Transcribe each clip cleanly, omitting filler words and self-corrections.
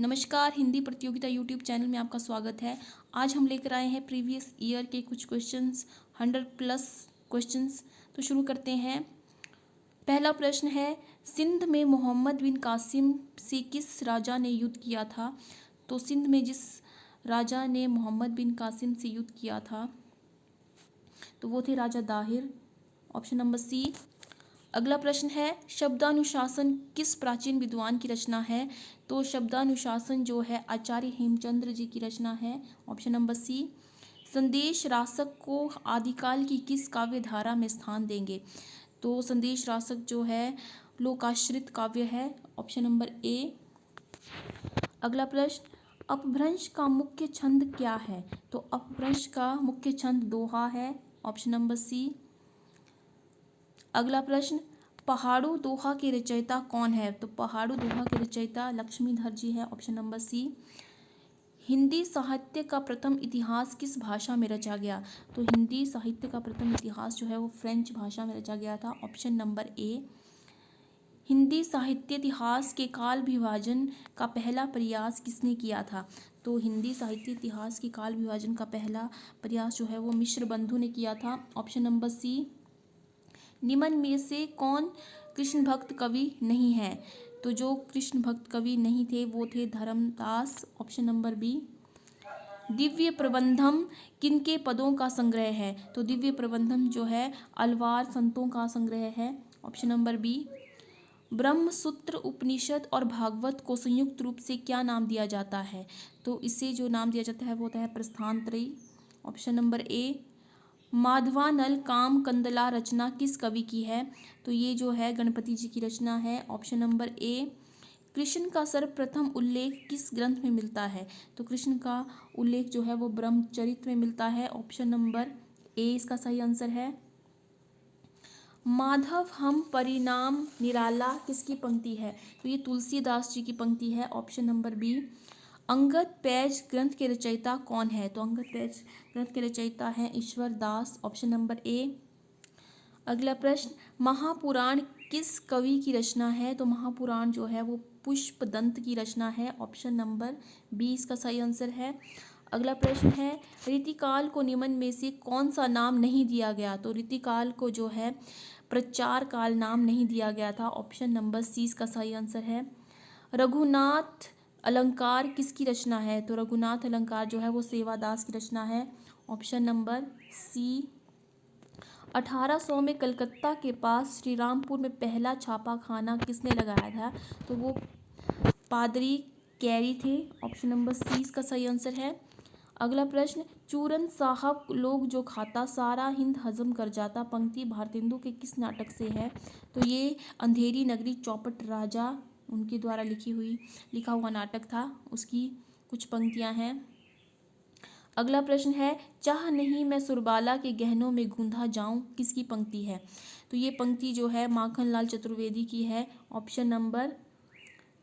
नमस्कार, हिंदी प्रतियोगिता YouTube channel में आपका स्वागत है। आज हम लेकर आए हैं प्रीवियस ईयर के कुछ क्वेश्चंस, 100+ क्वेश्चंस। तो शुरू करते हैं। पहला प्रश्न है, सिंध में मोहम्मद बिन कासिम से किस राजा ने युद्ध किया था? तो सिंध में जिस राजा ने मोहम्मद बिन कासिम से युद्ध किया था तो वो थे राजा दाहिर, ऑप्शन नंबर सी। अगला प्रश्न है, शब्दानुशासन किस प्राचीन विद्वान की रचना है? तो शब्दानुशासन जो है आचार्य हेमचंद्र जी की रचना है, ऑप्शन नंबर सी। संदेश रासक को आदिकाल की किस काव्य धारा में स्थान देंगे? तो संदेश रासक जो है लोकाश्रित काव्य है, ऑप्शन नंबर ए। अगला प्रश्न, अपभ्रंश का मुख्य छंद क्या है? तो अपभ्रंश का मुख्य छंद दोहा है, ऑप्शन नंबर सी। अगला प्रश्न, पहाड़ू दोहा के रचयिता कौन है? तो पहाड़ू दोहा के रचयिता लक्ष्मीधर जी है, ऑप्शन नंबर सी। हिंदी साहित्य का प्रथम इतिहास किस भाषा में रचा गया? तो हिंदी साहित्य का प्रथम इतिहास जो है वो फ्रेंच भाषा में रचा गया था, ऑप्शन नंबर ए। हिंदी साहित्य इतिहास के काल विभाजन का पहला प्रयास किसने किया था? तो हिंदी साहित्य इतिहास के काल विभाजन का पहला प्रयास जो है वो मिश्र बंधु ने किया था, ऑप्शन नंबर सी। निम्न में से कौन कृष्ण भक्त कवि नहीं है? तो जो कृष्ण भक्त कवि नहीं थे वो थे Dharmdas, option number B. Divya Prabandham किनके पदों का संग्रह है? तो दिव्य प्रबंधम जो है अलवार संतों का संग्रह है, ऑप्शन नंबर बी। ब्रह्मसूत्र उपनिषद और भागवत को संयुक्त रूप से क्या नाम दिया जाता है? तो इसे जो नाम दिया जाता है वो होता है प्रस्थानत्रयी, ऑप्शन नंबर ए। माधवानल काम कंदला रचना किस कवि की है? तो ये जो है गणपति जी की रचना है, ऑप्शन नंबर ए। कृष्ण का सर्वप्रथम उल्लेख किस ग्रंथ में मिलता है? तो कृष्ण का उल्लेख जो है वो ब्रह्मचरित में मिलता है, ऑप्शन नंबर ए इसका सही आंसर है। माधव हम परिणाम निराला किसकी पंक्ति है? तो ये तुलसीदास जी की पंक्ति है, ऑप्शन नंबर बी। अंगद पैज ग्रंथ के रचयिता कौन है? तो अंगद पैज ग्रंथ के रचयिता हैं ईश्वर दास, ऑप्शन नंबर ए। अगला प्रश्न, महापुराण किस कवि की रचना है? तो महापुराण जो है वो पुष्पदंत की रचना है, ऑप्शन नंबर बी इसका सही आंसर है। अगला प्रश्न है, रीतिकाल को निम्न में से कौन सा नाम नहीं दिया गया? तो रीतिकाल को जो है प्रचार काल नाम नहीं दिया गया था, ऑप्शन नंबर सी इसका सही आंसर है। रघुनाथ अलंकार किसकी रचना है? तो रघुनाथ अलंकार जो है वो सेवादास की रचना है, ऑप्शन नंबर सी। 1800 में कलकत्ता के पास श्रीरामपुर में पहला छापाखाना किसने लगाया था? तो वो पादरी कैरी थे, ऑप्शन नंबर सी इसका सही आंसर है। अगला प्रश्न, चूरन साहब लोग जो खाता सारा हिंद हजम कर जाता पंक्ति भारतेंदु के किस नाटक से है? तो ये अंधेरी नगरी चौपट राजा उनके द्वारा लिखा हुआ नाटक था, उसकी कुछ पंक्तियां हैं। अगला प्रश्न है, चाह नहीं मैं सुरबाला के गहनों में गूंधा जाऊं किसकी पंक्ति है? तो ये पंक्ति जो है माखनलाल चतुर्वेदी की है, ऑप्शन नंबर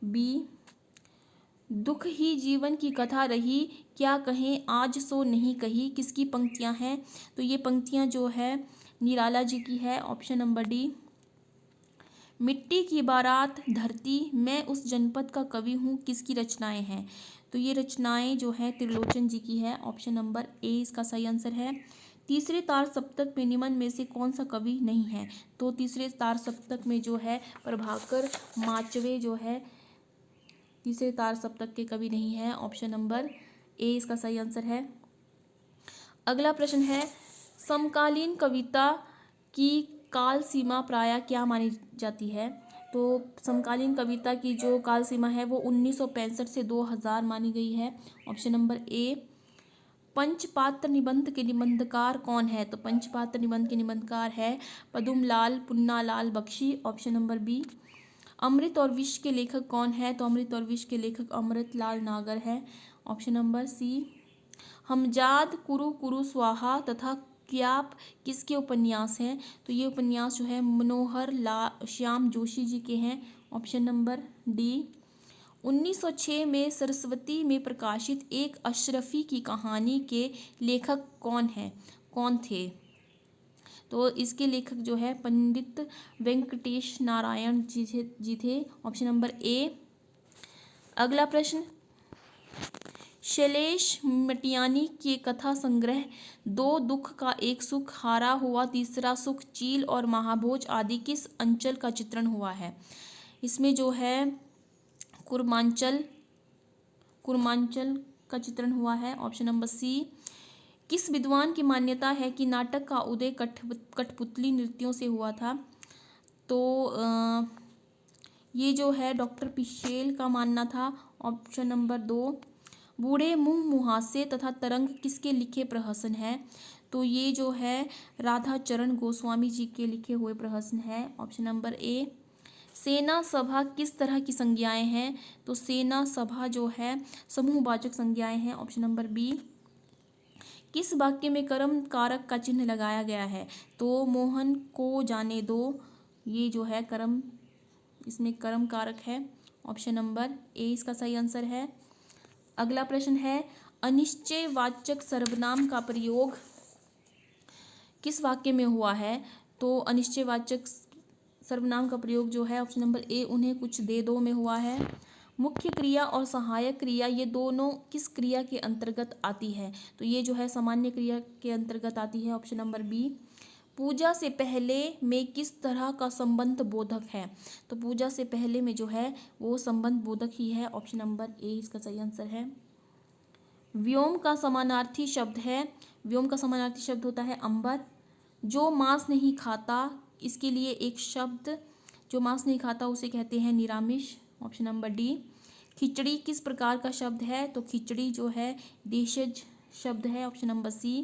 बी। दुख ही जीवन की कथा रही, क्या कहें आज सो नहीं कही किसकी पंक्तियां हैं? तो ये पंक्तियां जो है निराला जी की है, ऑप्शन नंबर डी। मिट्टी की बारात धरती मैं उस जनपद का कवि हूँ किसकी रचनाएं हैं? तो ये रचनाएं जो है त्रिलोचन जी की है, ऑप्शन नंबर ए इसका सही आंसर है। तीसरे तार सप्तक में निम्न में से कौन सा कवि नहीं है? तो तीसरे तार सप्तक में जो है प्रभाकर माचवे जो है तीसरे तार सप्तक के कवि नहीं है, ऑप्शन नंबर ए इसका सही आंसर है। अगला प्रश्न है, समकालीन कविता की काल सीमा प्रायः क्या मानी जाती है? तो समकालीन कविता की जो काल सीमा है वो 1965 से 2000 मानी गई है, ऑप्शन नंबर ए। पंचपात्र निबंध के निबंधकार कौन है? तो पंचपात्र निबंध के निबंधकार है Padumlal Punnalal Bakhshi, option number B. अमृत और विष के लेखक कौन है? तो अमृत और विष के लेखक अमृतलाल नागर है, ऑप्शन नंबर सी। हमजाद कुरु कुरु स्वाहा तथा क्याप किसके उपन्यास हैं? तो ये उपन्यास जो है मनोहर श्याम जोशी जी के हैं, ऑप्शन नंबर डी। 1906 में सरस्वती में प्रकाशित एक अशरफी की कहानी के लेखक कौन थे? तो इसके लेखक जो है पंडित वेंकटेश नारायण जी थे, ऑप्शन नंबर ए। अगला प्रश्न, शैलेश मटियानी के कथा संग्रह दो दुख का एक सुख, हारा हुआ तीसरा सुख, चील और महाभोज आदि किस अंचल का चित्रण हुआ है? इसमें जो है कुर्मांचल का चित्रण हुआ है। Option number C. किस विद्वान की मान्यता है कि नाटक का उदय कठपुतली नृत्यों से हुआ था? तो ये जो है डॉक्टर पिशेल का मानना था। Option number 2। बूढ़े मुंह मुहासे तथा तरंग किसके लिखे प्रहसन है? तो ये जो है राधा चरण गोस्वामी जी के लिखे हुए प्रहसन है। ऑप्शन नंबर ए। सेना सभा किस तरह की संज्ञाएं हैं? तो सेना सभा जो है समूहवाचक संज्ञाएं हैं। Option number B. किस वाक्य में कर्म कारक का चिन्ह लगाया गया है? तो मोहन को जाने दो, ये जो है कर्म, इसमें कर्म कारक है। ऑप्शन नंबर ए इसका सही आंसर है। अगला प्रश्न है अनिश्चयवाचक सर्वनाम का प्रयोग किस वाक्य में हुआ है? तो अनिश्चयवाचक सर्वनाम का प्रयोग जो है ऑप्शन नंबर ए उन्हें कुछ दे दो में हुआ है। मुख्य क्रिया और सहायक क्रिया ये दोनों किस क्रिया के अंतर्गत आती है? तो ये जो है सामान्य क्रिया के अंतर्गत आती है। Option number B. पूजा से पहले में किस तरह का संबंध बोधक है? तो पूजा से पहले में जो है वो संबंध बोधक ही है। ऑप्शन नंबर ए इसका सही आंसर है। व्योम का समानार्थी शब्द है, व्योम का समानार्थी शब्द होता है अंबर। जो मांस नहीं खाता, इसके लिए एक शब्द, जो मांस नहीं खाता उसे कहते हैं निरामिष। Option number D. खिचड़ी किस प्रकार का शब्द है? तो खिचड़ी जो है देशज शब्द है। Option number C.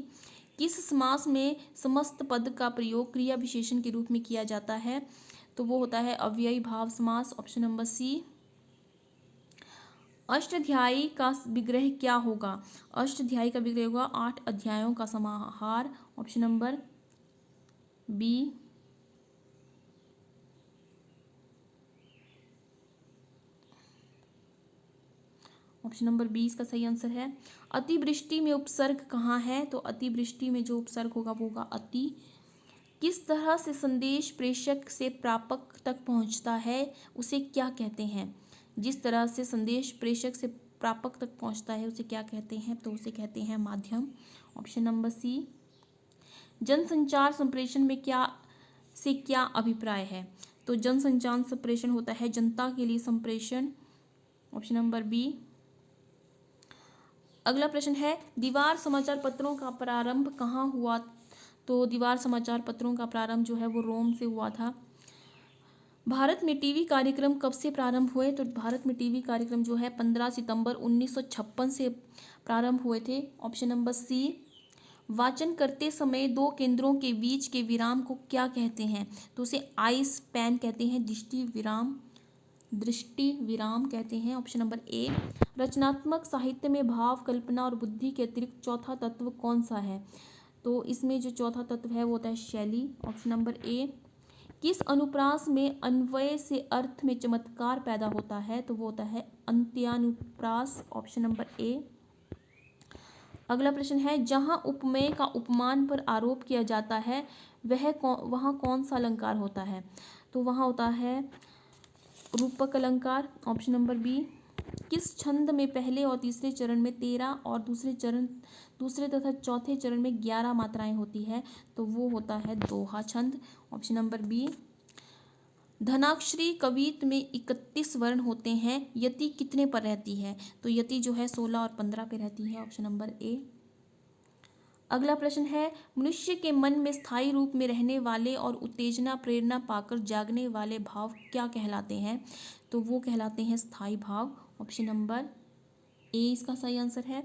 किस समास में समस्त पद का प्रयोग क्रिया विशेषण के रूप में किया जाता है? तो वो होता है अव्ययी भाव समास। ऑप्शन नंबर सी। अष्टाध्यायी का विग्रह क्या होगा? अष्टाध्यायी का विग्रह होगा 8 अध्यायों का समाहार। Option number B. Option number B इसका सही आंसर है। अतिवृष्टि में उपसर्ग कहाँ है? तो अतिवृष्टि में जो उपसर्ग होगा वो होगा अति। किस तरह से संदेश प्रेषक से प्रापक तक पहुंचता है उसे क्या कहते हैं? जिस तरह से संदेश प्रेषक से प्रापक तक पहुंचता है उसे क्या कहते हैं? तो उसे कहते हैं माध्यम। Option number C. जनसंचार संप्रेषण में क्या अभिप्राय है? तो जनसंचार संप्रेषण होता है जनता के लिए संप्रेषण। Option number B. अगला प्रश्न है दीवार समाचार पत्रों का प्रारंभ कहाँ हुआ? तो दीवार समाचार पत्रों का प्रारंभ जो है वो रोम से हुआ था। भारत में टीवी कार्यक्रम कब से प्रारंभ हुए? तो भारत में टीवी कार्यक्रम जो है 15 सितंबर 1956 से प्रारंभ हुए थे। Option number C. वाचन करते समय दो केंद्रों के बीच के विराम को क्या कहते हैं? तो उसे आई स्पैन कहते हैं, दृष्टि विराम कहते हैं। ऑप्शन नंबर ए। रचनात्मक साहित्य में भाव, कल्पना और बुद्धि के अतिरिक्त चौथा तत्व कौन सा है? तो इसमें जो चौथा तत्व है वो होता है शैली। ऑप्शन नंबर ए। किस अनुप्रास में अन्वय से अर्थ में चमत्कार पैदा होता है? तो वो होता है अंत्यानुप्रास। ऑप्शन नंबर ए। अगला प्रश्न है जहां उपमेय का उपमान पर आरोप किया जाता है वहां कौन सा अलंकार होता है? तो वहां होता है रूपक अलंकार। Option number B. किस छंद में पहले और तीसरे चरण में 13 और दूसरे तथा चौथे चरण में 11 मात्राएं होती है? तो वो होता है दोहा छंद। Option number B. धनाक्षरी कवित्त में 31 वर्ण होते हैं, यति कितने पर रहती है? तो यति जो है 16 और 15 पे रहती है। ऑप्शन नंबर ए। अगला प्रश्न है मनुष्य के मन में स्थायी रूप में रहने वाले और उत्तेजना प्रेरणा पाकर जागने वाले भाव क्या कहलाते हैं? तो वो कहलाते हैं स्थायी भाव। ऑप्शन नंबर ए इसका सही आंसर है।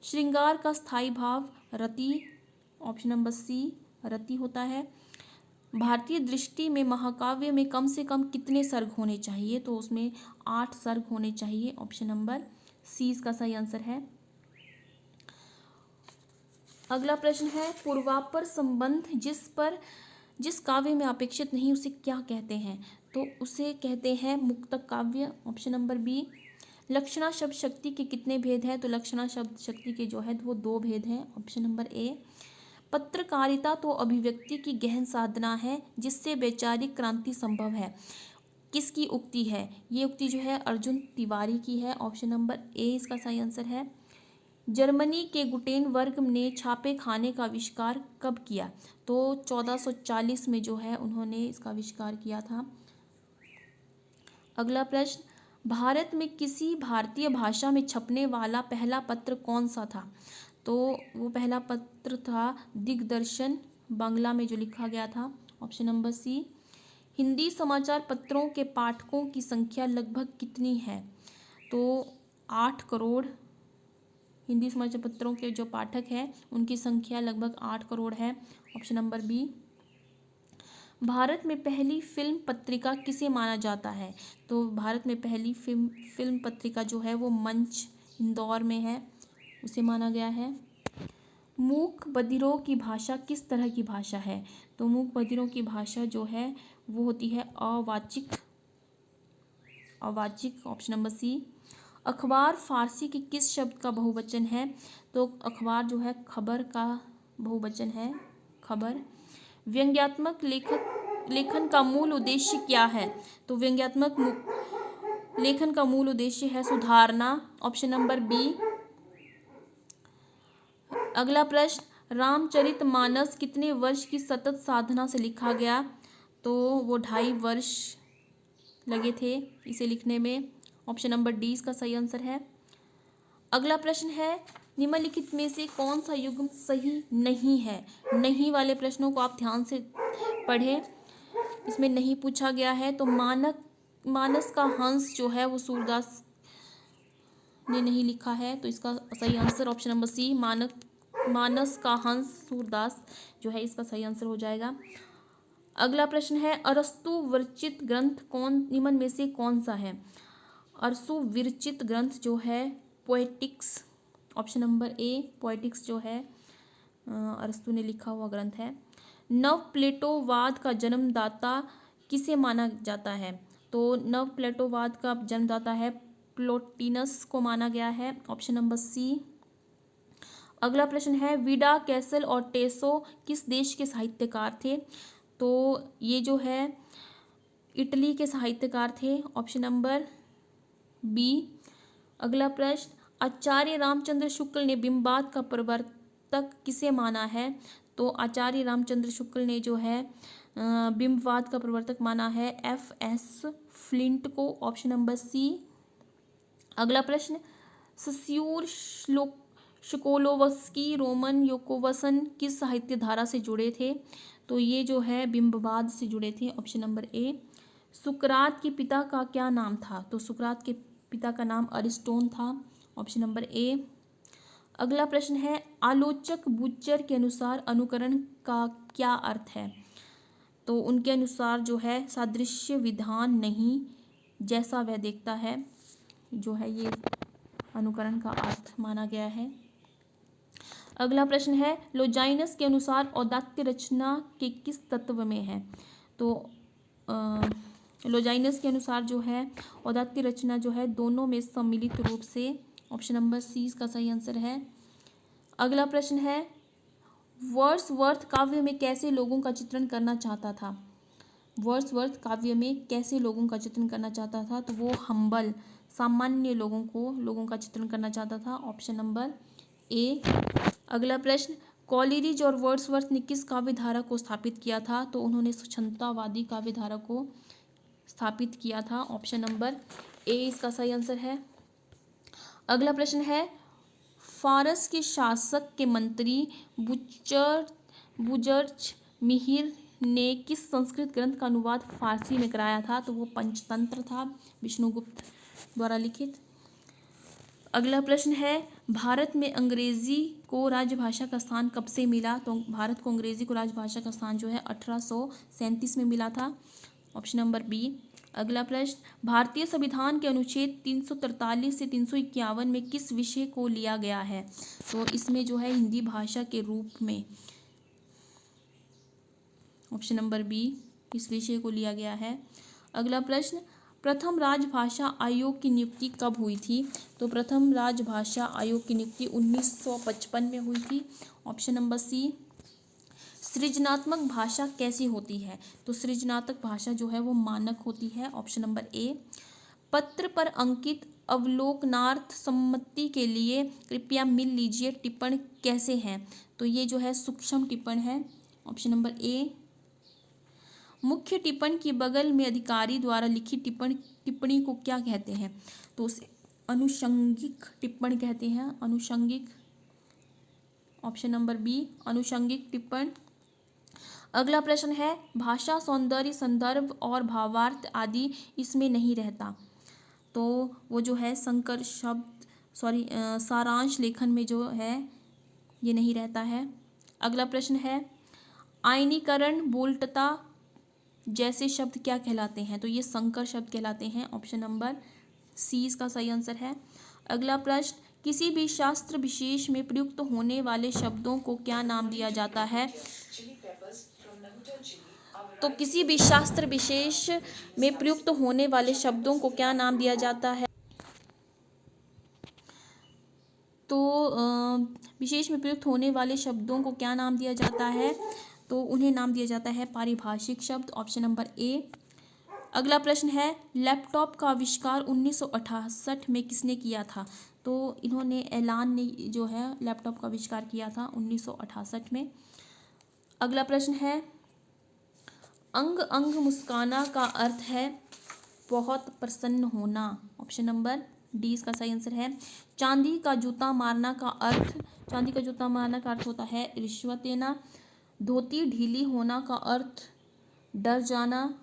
श्रृंगार का स्थायी भाव रति। ऑप्शन नंबर सी रति होता है। भारतीय दृष्टि में महाकाव्य में कम से कम कितने सर्ग होने चाहिए? तो उसमें 8 सर्ग होने चाहिए। ऑप्शन नंबर सी इसका सही आंसर है। अगला प्रश्न है पूर्वापर संबंध जिस काव्य में अपेक्षित नहीं उसे क्या कहते हैं? तो उसे कहते हैं मुक्तक काव्य। Option number B. लक्षणा शब्द शक्ति के कितने भेद हैं? तो लक्षणा शब्द शक्ति के जो है वो 2 भेद हैं। ऑप्शन नंबर ए। पत्रकारिता तो अभिव्यक्ति की गहन साधना है जिससे वैचारिक क्रांति संभव है, किसकी उक्ति है? ये उक्ति जो है अर्जुन तिवारी की है। ऑप्शन नंबर ए इसका सही आंसर है। जर्मनी के गुटेनबर्ग ने छापे खाने का आविष्कार कब किया? तो 1440 में जो है उन्होंने इसका आविष्कार किया था। अगला प्रश्न, भारत में किसी भारतीय भाषा में छपने वाला पहला पत्र कौन सा था? तो वो पहला पत्र था दिग्दर्शन, बांग्ला में जो लिखा गया था। ऑप्शन नंबर सी। हिंदी समाचार पत्रों के पाठकों की संख्या लगभग कितनी है? तो 8 करोड़। हिंदी समाचार पत्रों के जो पाठक हैं उनकी संख्या लगभग 8 करोड़ है। Option number B. भारत में पहली फिल्म पत्रिका किसे माना जाता है? तो भारत में पहली फिल्म पत्रिका जो है वो मंच, इंदौर में है, उसे माना गया है। मूक बधिरों की भाषा किस तरह की भाषा है? तो मूक बधिरों की भाषा जो है वो होती है अवाचिक। ऑप्शन नंबर सी। अखबार फारसी के किस शब्द का बहुवचन है? तो अखबार जो है खबर का बहुवचन है, खबर। व्यंग्यात्मक लेखन का मूल उद्देश्य क्या है? तो व्यंग्यात्मक लेखन का मूल उद्देश्य है सुधारना। Option number B. अगला प्रश्न, रामचरितमानस कितने वर्ष की सतत साधना से लिखा गया? तो वो 2.5 वर्ष लगे थे इसे लिखने में। ऑप्शन नंबर डी इसका सही आंसर है। अगला प्रश्न है, निम्नलिखित में से कौन सा युग्म सही नहीं है? नहीं वाले प्रश्नों को आप ध्यान से पढ़ें, इसमें नहीं पूछा गया है। तो मानस का हंस जो है वो सूरदास ने नहीं लिखा है, तो इसका सही आंसर ऑप्शन नंबर सी, मानस का हंस सूरदास जो है इसका सही आंसर हो जाएगा। अगला प्रश्न है, अरस्तु विरचित ग्रंथ निम्न में से कौन सा है? अरस्तु विरचित ग्रंथ जो है पोएटिक्स। ऑप्शन नंबर ए, पोएटिक्स जो है अरस्तु ने लिखा हुआ ग्रंथ है। नव प्लेटोवाद का जन्मदाता किसे माना जाता है? तो नव प्लेटोवाद का जन्मदाता है प्लोटिनस को माना गया है। Option number C. अगला प्रश्न है, विडा कैसल और टेसो किस देश के साहित्यकार थे? तो ये जो है इटली के साहित्यकार थे। Option number B. अगला प्रश्न, आचार्य रामचंद्र शुक्ल ने बिंबात का प्रवर्तक किसे माना है? तो आचार्य रामचंद्र शुक्ल ने जो है बिंबवाद का प्रवर्तक माना है F.S. फ्लिंट को। Option number C. अगला प्रश्न, सस्यूर शुकोलोवस्की रोमन योकोवसन किस साहित्य धारा से जुड़े थे? तो ये जो है बिंबवाद से जुड़े थे। ऑप्शन नंबर ए। सुकरात के पिता का क्या नाम था? तो सुकरात के पिता का नाम अरिस्टोन था। ऑप्शन नंबर ए। अगला प्रश्न है, आलोचक बुच्चर के अनुसार अनुकरण का क्या अर्थ है? तो उनके अनुसार जो है सादृश्य विधान नहीं, जैसा वह देखता है, जो है ये अनुकरण का अर्थ माना गया है। अगला प्रश्न है, लोजाइनस के अनुसार औदात्य रचना के किस तत्व में है? तो लोजाइनस के अनुसार जो है औदात्य रचना जो है दोनों में सम्मिलित रूप से। ऑप्शन नंबर सी इसका सही आंसर है। अगला प्रश्न है, वर्ड्सवर्थ काव्य में कैसे लोगों का चित्रण करना चाहता था? वर्ड्सवर्थ काव्य में कैसे लोगों का चित्रण करना चाहता था? तो वो हम्बल, सामान्य लोगों का चित्रण करना चाहता था। ऑप्शन नंबर ए। अगला प्रश्न, कॉलेरिज और वर्ड्सवर्थ ने किस काव्य धारा को स्थापित किया था? तो उन्होंने स्वच्छंदतावादी काव्य धारा को स्थापित किया था। ऑप्शन नंबर ए इसका सही आंसर है। अगला प्रश्न है, फारस के शासक के मंत्री बुजर्च मिहिर ने किस संस्कृत ग्रंथ का अनुवाद फारसी में कराया था? तो वो पंचतंत्र था, विष्णुगुप्त द्वारा लिखित। अगला प्रश्न है, भारत में अंग्रेजी को राजभाषा का स्थान कब से मिला? तो भारत को अंग्रेजी को राजभाषा का स्थान जो है 1837 में मिला था। Option number B. अगला प्रश्न, भारतीय संविधान के अनुच्छेद 343 से 351 में किस विषय को लिया गया है? तो इसमें जो है हिंदी भाषा के रूप में, ऑप्शन नंबर बी, इस विषय को लिया गया है। अगला प्रश्न, प्रथम राजभाषा आयोग की नियुक्ति कब हुई थी? तो प्रथम राजभाषा आयोग की नियुक्ति 1955 में हुई थी। Option number C. सृजनात्मक भाषा कैसी होती है? तो सृजनात्मक भाषा जो है वो मानक होती है। ऑप्शन नंबर ए। पत्र पर अंकित अवलोकनार्थ सम्मति के लिए कृपया मिल लीजिए टिप्पण कैसे हैं? तो ये जो है सूक्ष्म टिप्पण है, ऑप्शन नंबर ए। मुख्य टिप्पण की बगल में अधिकारी द्वारा लिखित टिप्पणी को क्या कहते हैं? तो उसे अनुषंगिक टिप्पण कहते हैं, अनुषंगिक, ऑप्शन नंबर बी अनुषंगिक टिप्पण। अगला प्रश्न है, भाषा, सौंदर्य, संदर्भ और भावार्थ आदि इसमें नहीं रहता, तो वो जो है संकर शब्द सारांश लेखन में जो है ये नहीं रहता है। अगला प्रश्न है, आयनीकरण, बोल्टता जैसे शब्द क्या कहलाते हैं? तो ये संकर शब्द कहलाते हैं, ऑप्शन नंबर सी इसका सही आंसर है। अगला प्रश्न, किसी भी शास्त्र विशेष में प्रयुक्त होने वाले शब्दों को क्या नाम दिया जाता है? तो किसी भी शास्त्र विशेष में प्रयुक्त होने वाले शब्दों को क्या नाम दिया जाता है? तो विशेष में प्रयुक्त होने वाले शब्दों को क्या नाम दिया जाता है? तो उन्हें नाम दिया जाता है पारिभाषिक शब्द, ऑप्शन नंबर ए। अगला प्रश्न है, लैपटॉप का आविष्कार 1968 में किसने किया था? तो इन्होंने एलान ने जो है लैपटॉप का आविष्कार किया था 1968 में। अगला प्रश्न है, अंग अंग मुस्काना का अर्थ है बहुत प्रसन्न होना, ऑप्शन नंबर डी इसका सही आंसर है। चांदी का जूता मारना का अर्थ होता है रिश्वत देना। धोती ढीली होना का अर्थ डर जाना,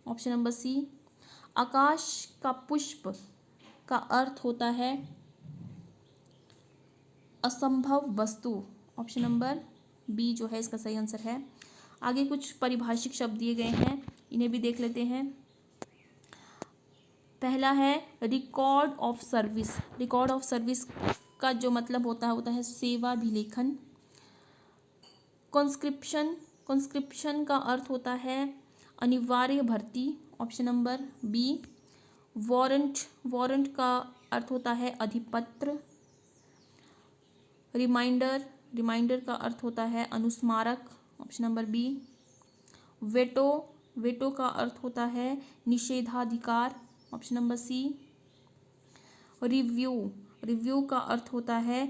ऑप्शन नंबर सी। आकाश का पुष्प का अर्थ होता है असंभव वस्तु, ऑप्शन नंबर बी जो है इसका सही आंसर है। आगे कुछ परिभाषिक शब्द दिए गए हैं, इन्हें भी देख लेते हैं। पहला है record of service. Record of service का जो मतलब होता है सेवा अभिलेखन। कॉन्स्क्रिप्शन का अर्थ होता है अनिवार्य भर्ती, ऑप्शन नंबर बी। वारंट का अर्थ होता है अधिपत्र। रिमाइंडर का अर्थ होता है अनुस्मारक, ऑप्शन नंबर बी। वेटो का अर्थ होता है निषेधाधिकार, ऑप्शन नंबर सी। रिव्यू का अर्थ होता है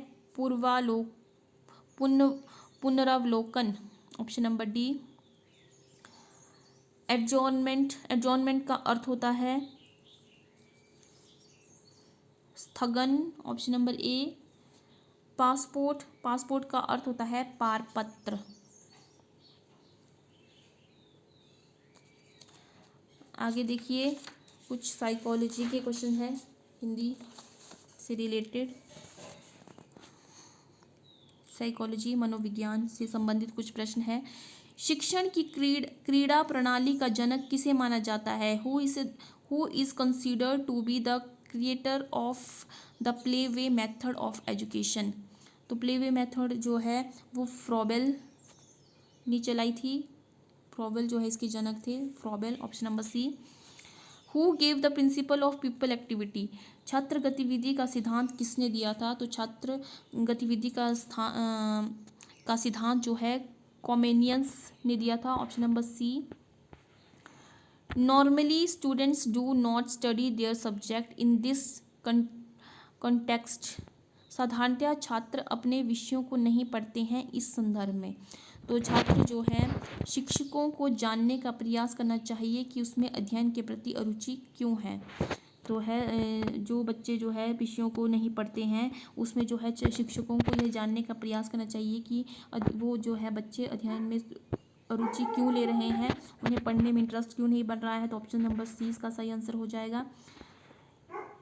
पुनरावलोकन, ऑप्शन नंबर डी। एडजॉर्नमेंट का अर्थ होता है स्थगन, ऑप्शन नंबर ए। पासपोर्ट का अर्थ होता है पारपत्र। आगे देखिए कुछ साइकोलॉजी के क्वेश्चन है, हिंदी से रिलेटेड। साइकोलॉजी मनोविज्ञान से संबंधित कुछ प्रश्न है। शिक्षण की क्रीड़ा प्रणाली का जनक किसे माना जाता है? Who is considered to be the creator of the playway method of education? तो प्लेवे मेथड जो है वो फ्रॉबेल ने चलाई थी। फ्रॉबेल जो है इसके जनक थे, Froebel, option number C. Who gave the principle of people activity? छात्र गतिविधि का सिद्धांत किसने दिया था? तो छात्र गतिविधि का सिद्धांत जो है कॉमेनियंस ने दिया था, option number C. Normally students do not study their subject in this context. साधारणतः छात्र अपने विषयों को नहीं पढ़ते हैं इस संदर्भ में। तो छात्र जो है शिक्षकों को जानने का प्रयास करना चाहिए कि उसमें अध्ययन के प्रति अरुचि क्यों है। तो है जो बच्चे जो है विषयों को नहीं पढ़ते हैं उसमें जो है शिक्षकों को यह जानने का प्रयास करना चाहिए कि वो जो है बच्चे अध्ययन में रुचि क्यों ले रहे हैं, उन्हें पढ़ने में इंटरेस्ट क्यों नहीं बन रहा है। तो ऑप्शन नंबर सी इसका सही आंसर हो जाएगा।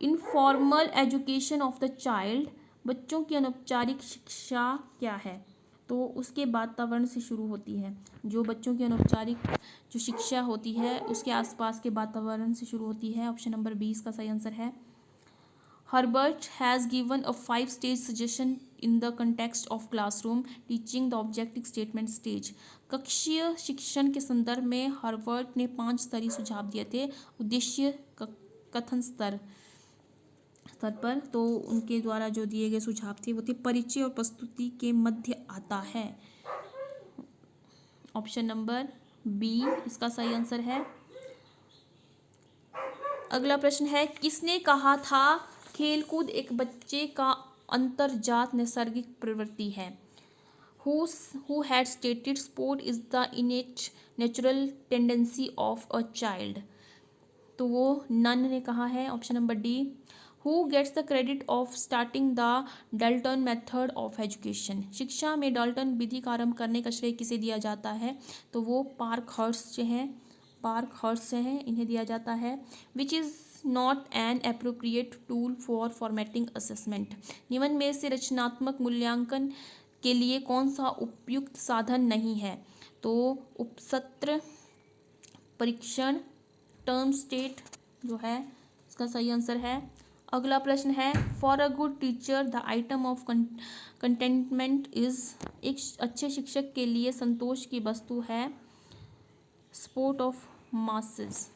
Informal education of the child, बच्चों की अनौपचारिक शिक्षा क्या है? तो उसके वातावरण से शुरू होती है। जो बच्चों की अनौपचारिक जो शिक्षा होती है उसके आसपास के वातावरण से शुरू होती है, ऑप्शन नंबर 20 का सही आंसर है। Herbert has given a 5-stage suggestion in the context of classroom teaching the objective statement stage. कक्षीय शिक्षण के संदर्भ में हर्बर्ट ने 5 स्तरीय सुझाव दिए थे उद्देश्य कथन स्तर पर। तो उनके द्वारा जो दिए गए सुझाव थे वो थे परिचय और प्रस्तुति के मध्य आता है, ऑप्शन नंबर बी इसका सही आंसर है। अगला प्रश्न है, किसने कहा था खेलकूद एक बच्चे का अंतर्जात नैसर्गिक प्रवृत्ति है। Who had stated sport is the innate natural tendency of a child, तो वो नन ने कहा है, option number D. Who gets the credit of starting the Dalton method of education, शिक्षा में डाल्टन विधि का आरंभ करने का श्रेय किसे दिया जाता है, तो वो पार्कहर्स्ट हैं, इन्हें दिया जाता है। Which is not an appropriate tool for formatting assessment, निम्न में से रचनात्मक मूल्यांकन के लिए कौन सा उपयुक्त साधन नहीं है, तो उपसत्र परीक्षण, टर्म स्टेट जो है इसका सही आंसर है। अगला प्रश्न है, for a good teacher the item of contentment is, एक अच्छे शिक्षक के लिए संतोष की वस्तु है सपोर्ट ऑफ मासेस,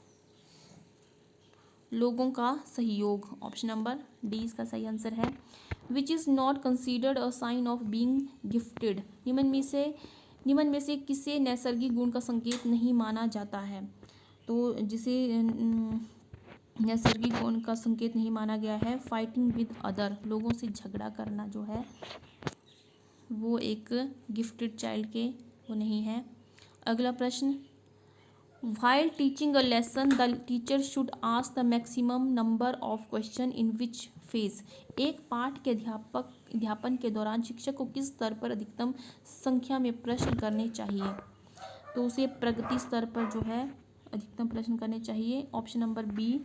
लोगों का सहयोग, ऑप्शन नंबर डी इसका सही आंसर है। Which is not considered a sign of being gifted, निम्न में से किसे नैसर्गिक गुण का संकेत नहीं माना जाता है, तो जिसे नैसर्गिक गुण का संकेत नहीं माना गया है, फाइटिंग विद अदर, लोगों से झगड़ा करना जो है वो एक गिफ्टेड चाइल्ड के वो नहीं है। अगला प्रश्न, while teaching a lesson the teacher should ask the maximum number of question in which phase, एक पाठ के अध्यापन के दौरान शिक्षक को किस स्तर पर अधिकतम संख्या में प्रश्न करने चाहिए, तो उसे प्रगति स्तर पर जो है अधिकतम प्रश्न करने चाहिए, ऑप्शन नंबर बी।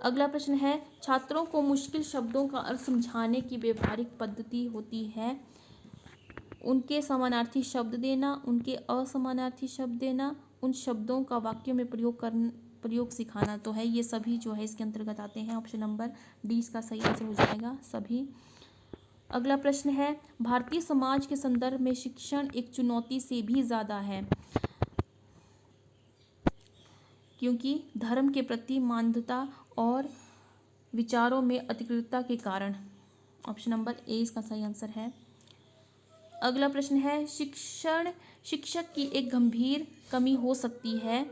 अगला प्रश्न है, छात्रों को मुश्किल शब्दों का अर्थ समझाने की व्यवहारिक पद्धति होती है उनके समानार्थी शब्द देना, उनके असमानार्थी शब्द देना, उन शब्दों का वाक्यों में प्रयोग सिखाना, तो है ये सभी जो है इसके अंतर्गत आते हैं, ऑप्शन नंबर डी इसका सही आंसर हो जाएगा सभी। अगला प्रश्न है, भारतीय समाज के संदर्भ में शिक्षण एक चुनौती से भी ज़्यादा है क्योंकि धर्म के प्रति मान्यता और विचारों में अधिकृतता के कारण, ऑप्शन नंबर ए इसका सही आंसर है। अगला प्रश्न है, शिक्षक की एक गंभीर कमी हो सकती है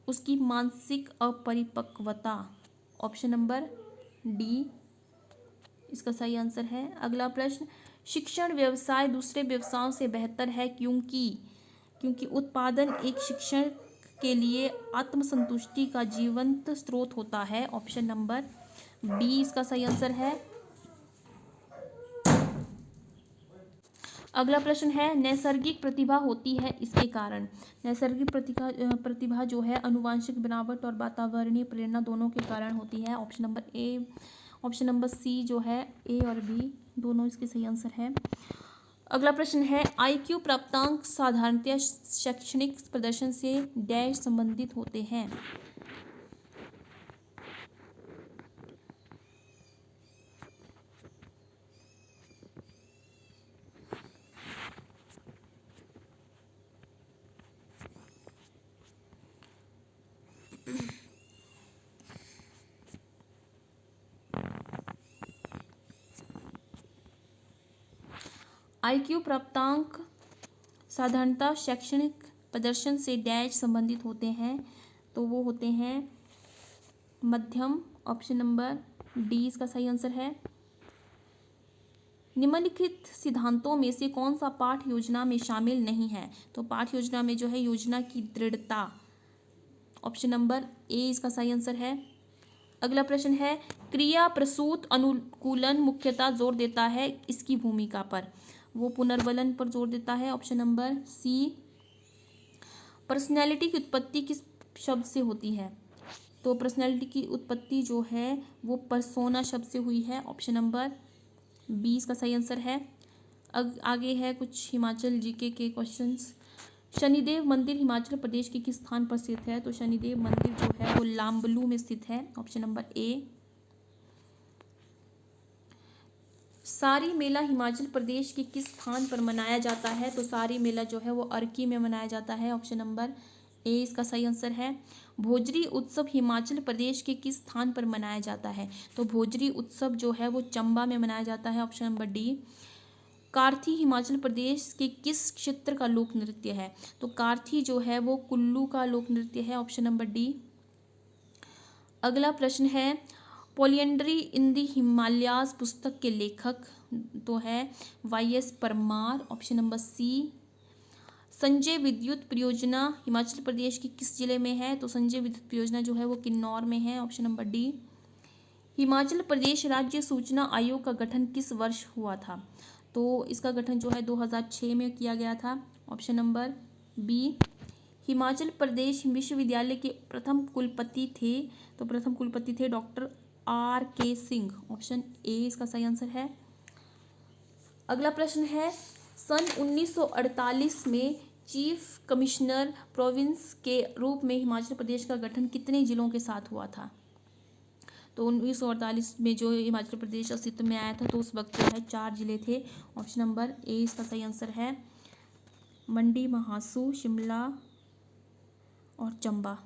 उसकी मानसिक अपरिपक्वता, ऑप्शन नंबर डी इसका सही आंसर है। अगला प्रश्न, शिक्षण व्यवसाय दूसरे व्यवसायों से बेहतर है क्योंकि उत्पादन एक शिक्षण के लिए आत्मसंतुष्टि का जीवंत स्रोत होता है, ऑप्शन नंबर बी इसका सही आंसर है। अगला प्रश्न है, नैसर्गिक प्रतिभा होती है इसके कारण, नैसर्गिक प्रतिभा जो है आनुवांशिक बनावट और वातावरणीय प्रेरणा दोनों के कारण होती है, option number A, option number C जो है ए और बी दोनों इसके सही आंसर है। अगला प्रश्न है, IQ प्राप्तांक साधारणतया शैक्षणिक प्रदर्शन से डैश संबंधित होते हैं, IQ प्राप्तांक साधारणतः शैक्षणिक प्रदर्शन से डैश संबंधित होते हैं, तो वो होते हैं मध्यम, ऑप्शन नंबर डी इसका सही आंसर है। निम्नलिखित सिद्धांतों में से कौन सा पाठ योजना में शामिल नहीं है, तो पाठ योजना में जो है योजना की दृढ़ता, ऑप्शन नंबर ए इसका सही आंसर है। अगला प्रश्न है, क्रिया प्रसूत अनुकूलन मुख्यतः जोर देता है इसकी भूमिका पर, वो पुनर्बलन पर जोर देता है, ऑप्शन नंबर सी। पर्सनैलिटी की उत्पत्ति किस शब्द से होती है, तो पर्सनैलिटी की उत्पत्ति जो है वो परसोना शब्द से हुई है, ऑप्शन नंबर बी इसका सही आंसर है। आगे है कुछ हिमाचल जीके के क्वेश्चंस। शनिदेव मंदिर हिमाचल प्रदेश के किस स्थान पर स्थित है, तो शनिदेव मंदिर जो है वो लाम्बलू में स्थित है, ऑप्शन नंबर ए। सारी मेला हिमाचल प्रदेश के किस स्थान पर मनाया जाता है, तो सारी मेला जो है वो अर्की में मनाया जाता है, ऑप्शन नंबर ए इसका सही आंसर है। भोजरी उत्सव हिमाचल प्रदेश के किस स्थान पर मनाया जाता है, तो भोजरी उत्सव जो है वो चंबा में मनाया जाता है, ऑप्शन नंबर डी। कार्थी हिमाचल प्रदेश के किस क्षेत्र का लोक नृत्य है, तो कार्थी जो है वो कुल्लू का लोक नृत्य है, ऑप्शन नंबर डी। अगला प्रश्न है, पोलियंड्री इन दी हिमालयाज पुस्तक के लेखक तो है YS Parmar, option number C. Sanjay विद्युत परियोजना हिमाचल प्रदेश के किस जिले में है? तो संजय विद्युत परियोजना जो है वो किन्नौर में है, option number D. Himachal Pradesh राज्य सूचना आयोग का गठन किस वर्ष हुआ था? तो इसका गठन जो है 2006 में किया गया था, option number B. Himachal Pradesh विश्वविद्यालय के प्रथम कुलपति थे, तो प्रथम कुलपति थे doctor RK Singh, option A इसका सही आंसर है। अगला प्रश्न है, सन 1948 में चीफ कमिश्नर प्रोविंस के रूप में हिमाचल प्रदेश का गठन कितने जिलों के साथ हुआ था? तो 1948 में जो हिमाचल प्रदेश अस्तित्व में आया था तो उस वक्त जो है 4 जिले थे, ऑप्शन नंबर ए इसका सही आंसर है। मंडी, महासू, शिमला और चंबा,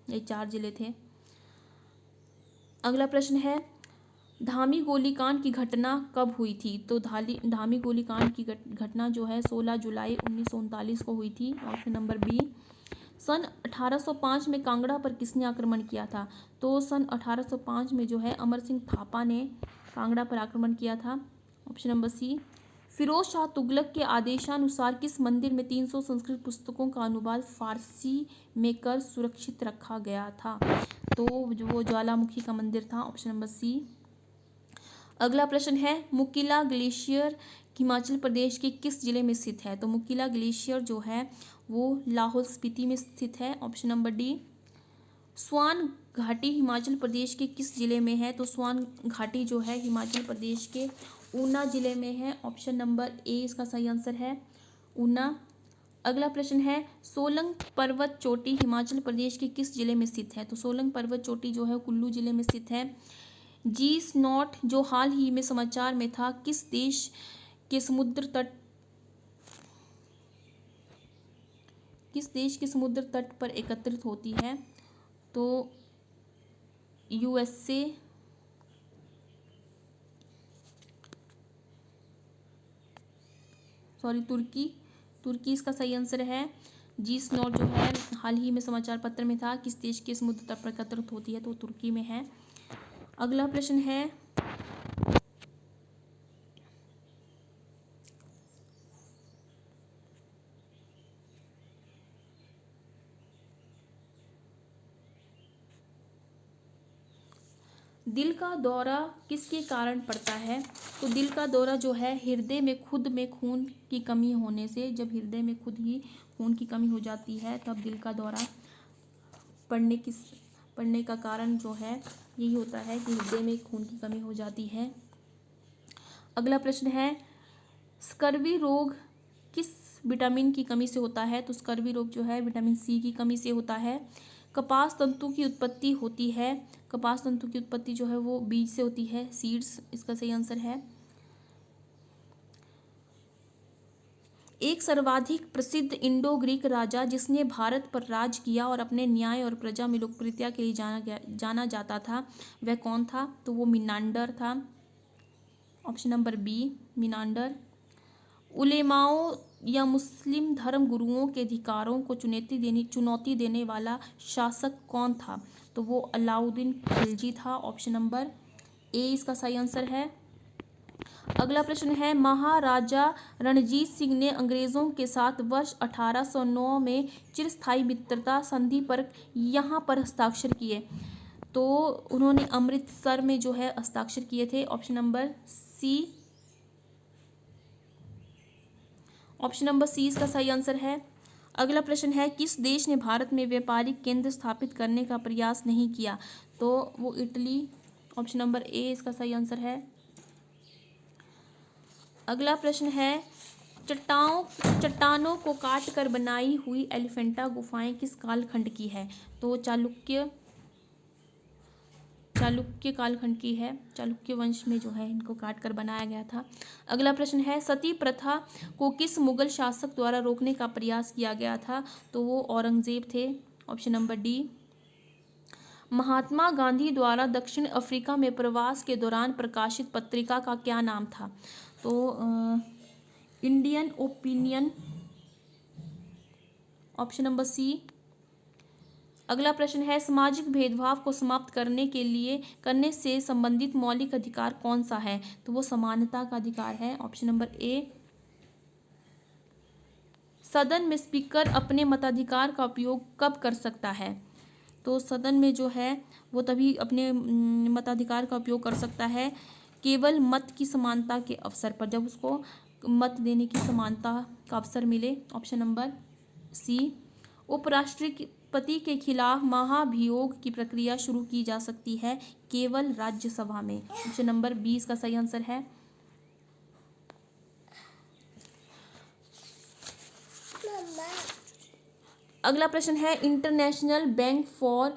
ये 4 जिले थे। अगला प्रश्न है, धामी गोलीकांड की घटना कब हुई थी? तो धामी गोलीकांड की घटना जो है 16 जुलाई 1939 को हुई थी, ऑप्शन नंबर बी। सन 1805 में कांगड़ा पर किसने आक्रमण किया था? तो सन 1805 में जो है अमर सिंह थापा ने कांगड़ा पर आक्रमण किया था, option number C. Firoz Shah Tughlaq के आदेशानुसार किस मंदिर में 300 संस्कृत पुस्तकों का अनुवाद फारसी में कर सुरक्षित रखा गया था? तो वो ज्वालामुखी का मंदिर था, ऑप्शन नंबर सी। अगला प्रश्न है, मुकिला ग्लेशियर हिमाचल प्रदेश के किस जिले में स्थित है? तो मुकिला ग्लेशियर जो है वो लाहौल स्पीति में स्थित है, ऑप्शन नंबर डी। स्वान घाटी हिमाचल प्रदेश के किस जिले में है? तो स्वान घाटी जो है हिमाचल प्रदेश के ऊना जिले में है, ऑप्शन नंबर ए इसका सही आंसर है, ऊना। अगला प्रश्न है, सोलंग पर्वत चोटी हिमाचल प्रदेश के किस जिले में स्थित है? तो सोलंग पर्वत चोटी जो है कुल्लू जिले में स्थित है। जी स्नॉट जो हाल ही में समाचार में था किस देश के समुद्र तट पर एकत्रित होती है? तो USA, तुर्की इसका सही आंसर है। जी स्नॉट जो है हाल ही में समाचार पत्र में था किस देश के समुद्र तट पर एकत्रित होती है? तो तुर्की में है। अगला प्रश्न है, दिल का दौरा किसके कारण पड़ता है? तो दिल का दौरा जो है हृदय में खुद में खून की कमी होने से, जब हृदय में खुद ही खून की कमी हो जाती है तब दिल का दौरा पड़ने का कारण जो है यही होता है कि हृदय में खून की कमी हो जाती है। अगला प्रश्न है, स्कर्वी रोग किस विटामिन की कमी से होता है? तो स्कर्वी रोग जो है विटामिन सी की कमी से होता है। कपास तंतु की उत्पत्ति होती है, कपास तंतु की उत्पत्ति जो है वो बीज से होती है, सीड्स इसका सही आंसर है। एक सर्वाधिक प्रसिद्ध इंडो ग्रीक राजा जिसने भारत पर राज किया और अपने न्याय और प्रजा में लोकप्रियता के लिए जाना जाता था, वह कौन था? तो वो मिनांडर था, ऑप्शन नंबर बी मिनांडर। उलेमाओं या मुस्लिम धर्म गुरुओं के अधिकारों को चुनौती देने वाला शासक कौन था? तो वो अलाउद्दीन खिलजी था, ऑप्शन नंबर ए इसका सही आंसर है। अगला प्रश्न है, महाराजा रणजीत सिंह ने अंग्रेजों के साथ वर्ष 1809 में चिरस्थायी मित्रता संधि पर यहाँ पर हस्ताक्षर किए, तो उन्होंने अमृतसर में जो है हस्ताक्षर किए थे, option number C. Option number C इसका सही आंसर है। अगला प्रश्न है, किस देश ने भारत में व्यापारिक केंद्र स्थापित करने का प्रयास नहीं किया? तो वो इटली, ऑप्शन नंबर ए इसका सही आंसर है। अगला प्रश्न है, चट्टानों को काट कर बनाई हुई एलिफेंटा गुफाएं किस कालखंड की है? तो चालुक्य कालखंड की है, चालुक्य वंश में जो है इनको काट कर बनाया गया था। अगला प्रश्न है, सती प्रथा को किस मुगल शासक द्वारा रोकने का प्रयास किया गया था? तो वो औरंगजेब थे, option number D. Mahatma Gandhi द्वारा दक्षिण अफ्रीका में प्रवास के दौरान प्रकाशित पत्रिका का क्या नाम था? तो Indian Opinion, option number C. अगला प्रश्न है सामाजिक भेदभाव को समाप्त करने से संबंधित मौलिक अधिकार कौन सा है? तो वो समानता का अधिकार है। ऑप्शन नंबर ए। सदन में स्पीकर अपने मताधिकार का उपयोग कब कर सकता है? तो सदन में जो है वो तभी अपने मताधिकार का उपयोग कर सकता है केवल मत की समानता के अवसर पर, जब उसको मत देने की समानता का अवसर मिले। Option number C. उपराष्ट्रपति के खिलाफ महाभियोग की प्रक्रिया शुरू की जा सकती है केवल राज्यसभा में। ऑप्शन नंबर 20 का सही आंसर है। अगला प्रश्न है international bank for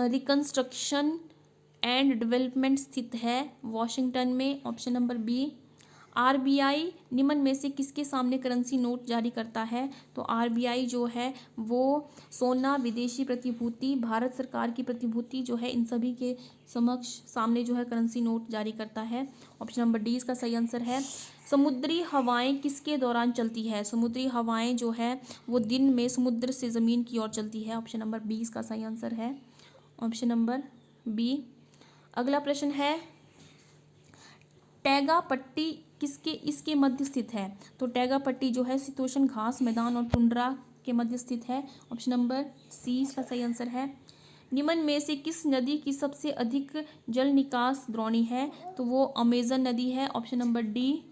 reconstruction and development स्थित है वॉशिंगटन में। Option number B. आरबीआई निम्न में से किसके सामने करेंसी नोट जारी करता है? तो आरबीआई जो है वो सोना, विदेशी प्रतिभूति, भारत सरकार की प्रतिभूति जो है, इन सभी के सामने जो है करेंसी नोट जारी करता है। ऑप्शन नंबर डी इसका सही आंसर है। समुद्री हवाएं किसके दौरान चलती है? समुद्री हवाएं जो है वो दिन में समुद्र से ज़मीन की ओर चलती है। ऑप्शन नंबर 20 का सही आंसर है। Option number B. अगला प्रश्न है टैगा पट्टी इसके मध्य स्थित है? तो टैगा पट्टी जो है शीतोष्ण घास मैदान और टुंड्रा के मध्य स्थित है। ऑप्शन नंबर सी इसका सही आंसर है। निम्न में से किस नदी की सबसे अधिक जल निकास द्रोणी है? तो वो अमेजन नदी है। Option number D.